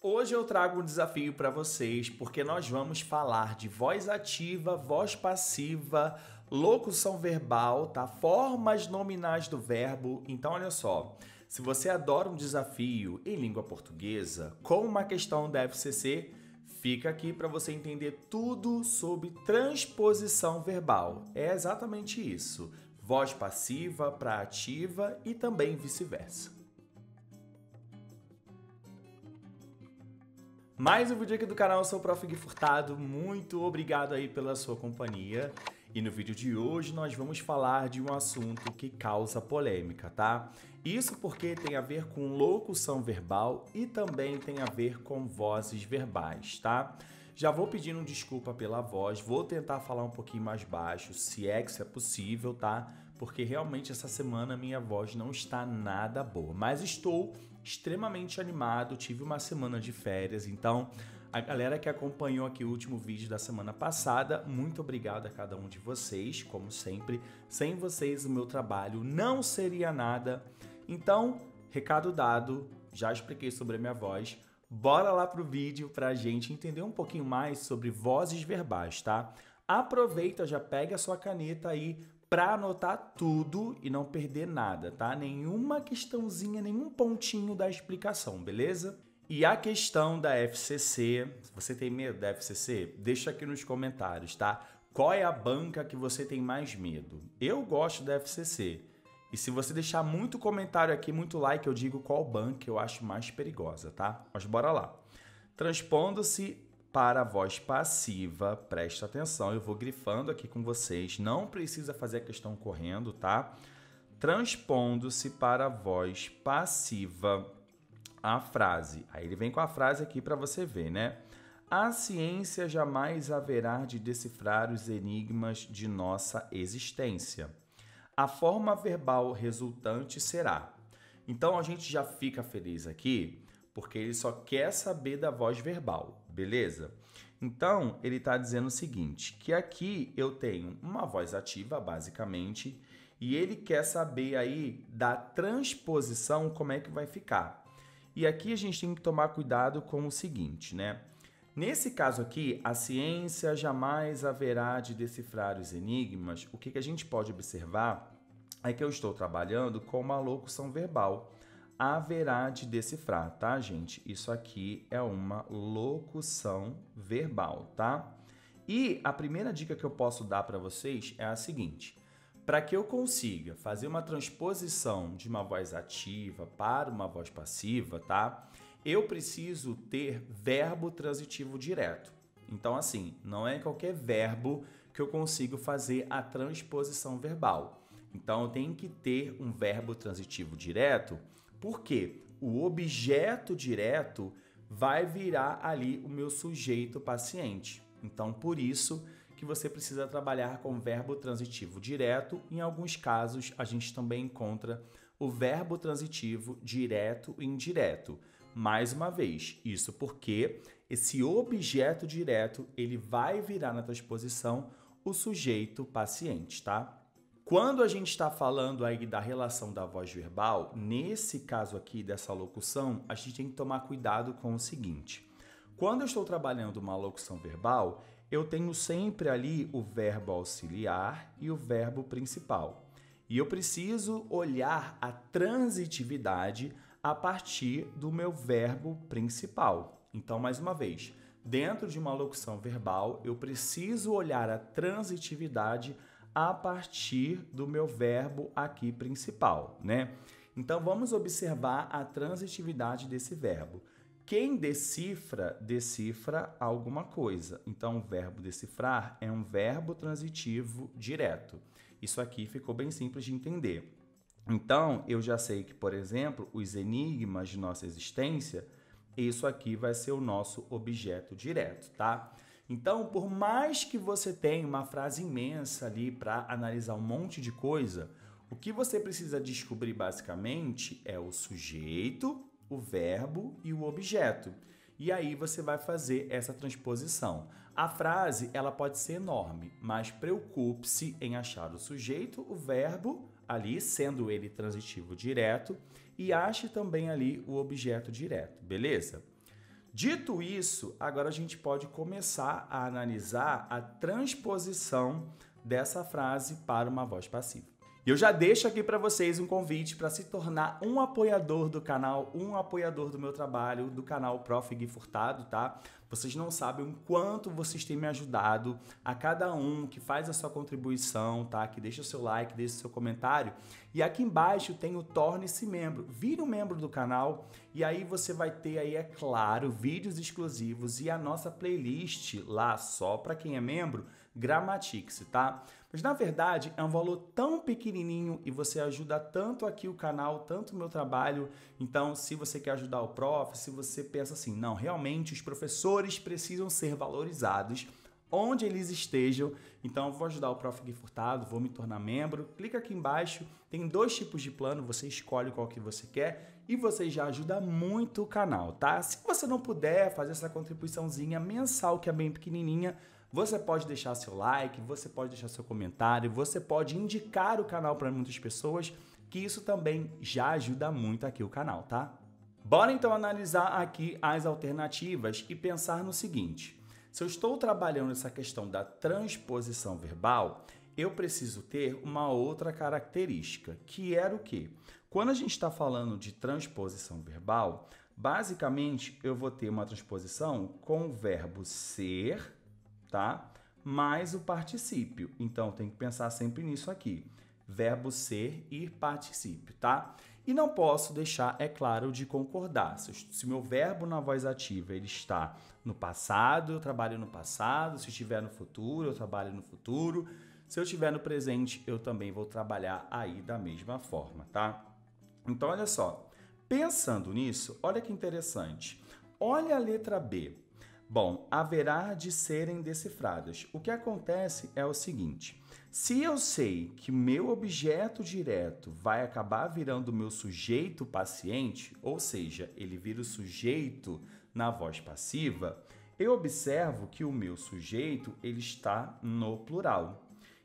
Hoje eu trago um desafio para vocês, porque nós vamos falar de voz ativa, voz passiva, locução verbal, tá? Formas nominais do verbo. Então, olha só, se você adora um desafio em língua portuguesa, com uma questão da FCC, fica aqui para você entender tudo sobre transposição verbal. É exatamente isso. Voz passiva para ativa e também vice-versa. Mais um vídeo aqui do canal, eu sou o Prof. Gui Furtado, muito obrigado aí pela sua companhia. E no vídeo de hoje nós vamos falar de um assunto que causa polêmica, tá? Isso porque tem a ver com locução verbal e também tem a ver com vozes verbais, tá? Já vou pedindo desculpa pela voz, vou tentar falar um pouquinho mais baixo, se é que isso é possível, tá? Porque realmente essa semana minha voz não está nada boa, mas estou extremamente animado, tive uma semana de férias, então a galera que acompanhou aqui o último vídeo da semana passada, muito obrigado a cada um de vocês, como sempre, sem vocês o meu trabalho não seria nada. Então, recado dado, já expliquei sobre a minha voz, bora lá pro vídeo pra gente entender um pouquinho mais sobre vozes verbais, tá? Aproveita, já pega a sua caneta aí para anotar tudo e não perder nada, tá? Nenhuma questãozinha, nenhum pontinho da explicação, beleza? E a questão da FCC, se você tem medo da FCC, deixa aqui nos comentários, tá? Qual é a banca que você tem mais medo? Eu gosto da FCC. E se você deixar muito comentário aqui, muito like, eu digo qual banca eu acho mais perigosa, tá? Mas bora lá. Transpondo-se para a voz passiva, presta atenção, eu vou grifando aqui com vocês, não precisa fazer a questão correndo, tá? Transpondo-se para a voz passiva, a frase. Aí ele vem com a frase aqui para você ver, né? A ciência jamais haverá de decifrar os enigmas de nossa existência. A forma verbal resultante será. Então a gente já fica feliz aqui, porque ele só quer saber da voz verbal, beleza? Então, ele está dizendo o seguinte, que aqui eu tenho uma voz ativa, basicamente, e ele quer saber aí da transposição, como é que vai ficar. E aqui a gente tem que tomar cuidado com o seguinte, né? Nesse caso aqui, a ciência jamais haverá de decifrar os enigmas. O que a gente pode observar é que eu estou trabalhando com uma locução verbal. Haverá de decifrar, tá, gente? Isso aqui é uma locução verbal, tá? E a primeira dica que eu posso dar para vocês é a seguinte. Para que eu consiga fazer uma transposição de uma voz ativa para uma voz passiva, tá? Eu preciso ter verbo transitivo direto. Então, assim, não é qualquer verbo que eu consigo fazer a transposição verbal. Então, eu tenho que ter um verbo transitivo direto, porque o objeto direto vai virar ali o meu sujeito paciente. Então, por isso que você precisa trabalhar com verbo transitivo direto. Em alguns casos, a gente também encontra o verbo transitivo direto e indireto. Mais uma vez, isso porque esse objeto direto ele vai virar na transposição o sujeito paciente, tá? Quando a gente está falando aí da relação da voz verbal, nesse caso aqui dessa locução, a gente tem que tomar cuidado com o seguinte. Quando eu estou trabalhando uma locução verbal, eu tenho sempre ali o verbo auxiliar e o verbo principal. E eu preciso olhar a transitividade a partir do meu verbo principal. Então, mais uma vez, dentro de uma locução verbal, eu preciso olhar a transitividade a partir do meu verbo aqui principal, né? Então, vamos observar a transitividade desse verbo. Quem decifra, decifra alguma coisa. Então, o verbo decifrar é um verbo transitivo direto. Isso aqui ficou bem simples de entender. Então, eu já sei que, por exemplo, os enigmas de nossa existência, isso aqui vai ser o nosso objeto direto, tá? Então, por mais que você tenha uma frase imensa ali para analisar um monte de coisa, o que você precisa descobrir basicamente é o sujeito, o verbo e o objeto. E aí você vai fazer essa transposição. A frase ela pode ser enorme, mas preocupe-se em achar o sujeito, o verbo, ali sendo ele transitivo direto, e ache também ali o objeto direto, beleza? Dito isso, agora a gente pode começar a analisar a transposição dessa frase para uma voz passiva. E eu já deixo aqui para vocês um convite para se tornar um apoiador do canal, um apoiador do meu trabalho, do canal Prof. Gui Furtado, tá? Vocês não sabem o quanto vocês têm me ajudado, a cada um que faz a sua contribuição, tá? Que deixa o seu like, deixa o seu comentário. E aqui embaixo tem o Torne-se Membro. Vire um membro do canal e aí você vai ter aí, é claro, vídeos exclusivos e a nossa playlist lá só para quem é membro, Gramatix, tá? Mas na verdade é um valor tão pequenininho e você ajuda tanto aqui o canal, tanto o meu trabalho. Então, se você quer ajudar o prof, se você pensa assim, não, realmente os professores precisam ser valorizados onde eles estejam, então eu vou ajudar o Prof. Gui Furtado, vou me tornar membro. Clica aqui embaixo, tem 2 tipos de plano, você escolhe qual que você quer e você já ajuda muito o canal, tá? Se você não puder fazer essa contribuiçãozinha mensal, que é bem pequenininha, você pode deixar seu like, você pode deixar seu comentário, você pode indicar o canal para muitas pessoas, que isso também já ajuda muito aqui o canal, tá? Bora então analisar aqui as alternativas e pensar no seguinte: se eu estou trabalhando essa questão da transposição verbal, eu preciso ter uma outra característica, que era o quê? Quando a gente está falando de transposição verbal, basicamente eu vou ter uma transposição com o verbo ser, tá? Mais o particípio. Então, tem que pensar sempre nisso aqui. Verbo ser e particípio, tá? E não posso deixar, é claro, de concordar. Se meu verbo na voz ativa ele está no passado, eu trabalho no passado. Se estiver no futuro, eu trabalho no futuro. Se eu estiver no presente, eu também vou trabalhar aí da mesma forma, tá? Então, olha só. Pensando nisso, olha que interessante. Olha a letra B. Bom, haverá de serem decifradas. O que acontece é o seguinte: se eu sei que meu objeto direto vai acabar virando o meu sujeito paciente, ou seja, ele vira o sujeito na voz passiva, eu observo que o meu sujeito ele está no plural.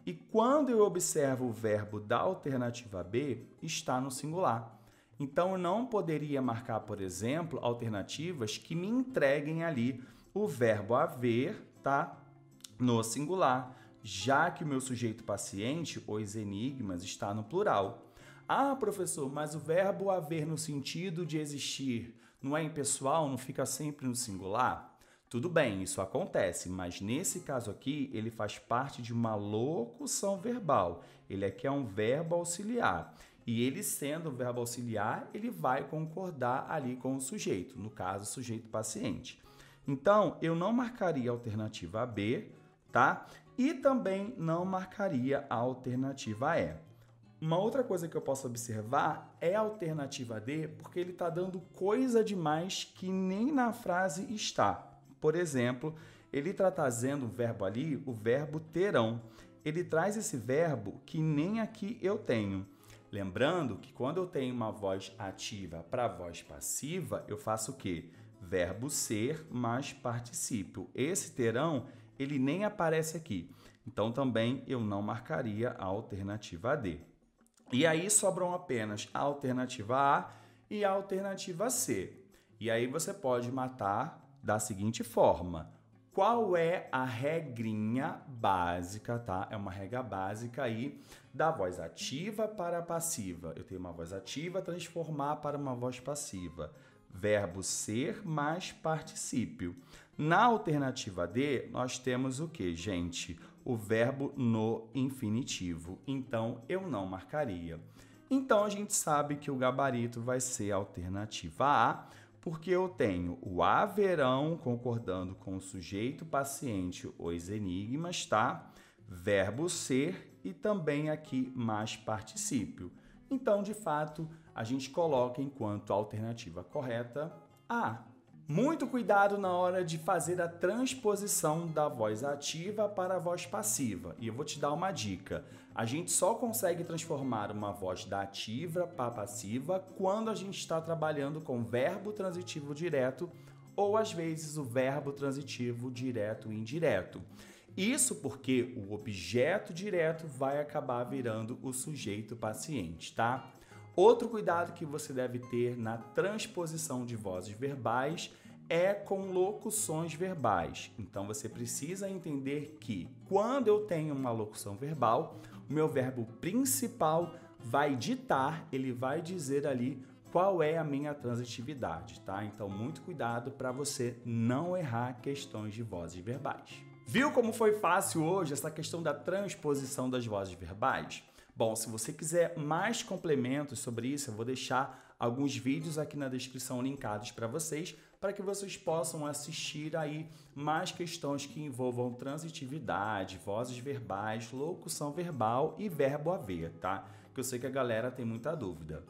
E quando eu observo o verbo da alternativa B, está no singular. Então, eu não poderia marcar, por exemplo, alternativas que me entreguem ali o verbo haver, tá? No singular, já que o meu sujeito paciente, os enigmas, está no plural. Ah, professor, mas o verbo haver no sentido de existir não é impessoal, não fica sempre no singular? Tudo bem, isso acontece, mas nesse caso aqui, ele faz parte de uma locução verbal. Ele aqui é um verbo auxiliar. E ele sendo um verbo auxiliar, ele vai concordar ali com o sujeito, no caso, o sujeito paciente. Então, eu não marcaria a alternativa B, tá? E também não marcaria a alternativa E. Uma outra coisa que eu posso observar é a alternativa D, porque ele está dando coisa demais que nem na frase está. Por exemplo, ele está trazendo o verbo ali, o verbo terão. Ele traz esse verbo que nem aqui eu tenho. Lembrando que quando eu tenho uma voz ativa para voz passiva, eu faço o quê? Verbo ser mais particípio. Esse terão, ele nem aparece aqui. Então, também eu não marcaria a alternativa D. E aí sobram apenas a alternativa A e a alternativa C. E aí você pode matar da seguinte forma: qual é a regrinha básica, tá? É uma regra básica aí da voz ativa para a passiva. Eu tenho uma voz ativa, transformar para uma voz passiva. Verbo ser mais particípio. Na alternativa D, nós temos o que, gente? O verbo no infinitivo. Então, eu não marcaria. Então, a gente sabe que o gabarito vai ser a alternativa A, porque eu tenho o haverão concordando com o sujeito paciente, os enigmas, tá? Verbo ser e também aqui mais particípio. Então, de fato, a gente coloca enquanto alternativa correta A. Muito cuidado na hora de fazer a transposição da voz ativa para a voz passiva. E eu vou te dar uma dica. A gente só consegue transformar uma voz da ativa para a passiva quando a gente está trabalhando com verbo transitivo direto ou, às vezes, o verbo transitivo direto e indireto. Isso porque o objeto direto vai acabar virando o sujeito paciente, tá? Outro cuidado que você deve ter na transposição de vozes verbais é com locuções verbais. Então você precisa entender que quando eu tenho uma locução verbal, o meu verbo principal vai ditar, ele vai dizer ali qual é a minha transitividade, tá? Então muito cuidado para você não errar questões de vozes verbais. Viu como foi fácil hoje essa questão da transposição das vozes verbais? Bom, se você quiser mais complementos sobre isso, eu vou deixar alguns vídeos aqui na descrição linkados para vocês possam assistir aí mais questões que envolvam transitividade, vozes verbais, locução verbal e verbo haver, tá? Que eu sei que a galera tem muita dúvida.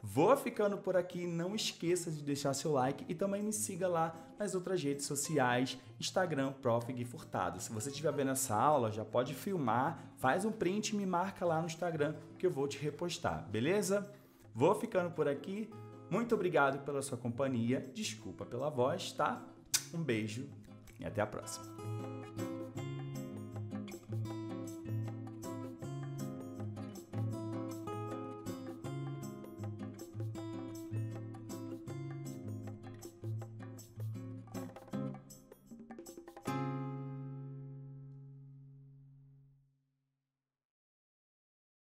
Vou ficando por aqui, não esqueça de deixar seu like e também me siga lá nas outras redes sociais, Instagram, Prof. Gui Furtado. Se você estiver vendo essa aula, já pode filmar, faz um print e me marca lá no Instagram que eu vou te repostar, beleza? Vou ficando por aqui, muito obrigado pela sua companhia, desculpa pela voz, tá? Um beijo e até a próxima.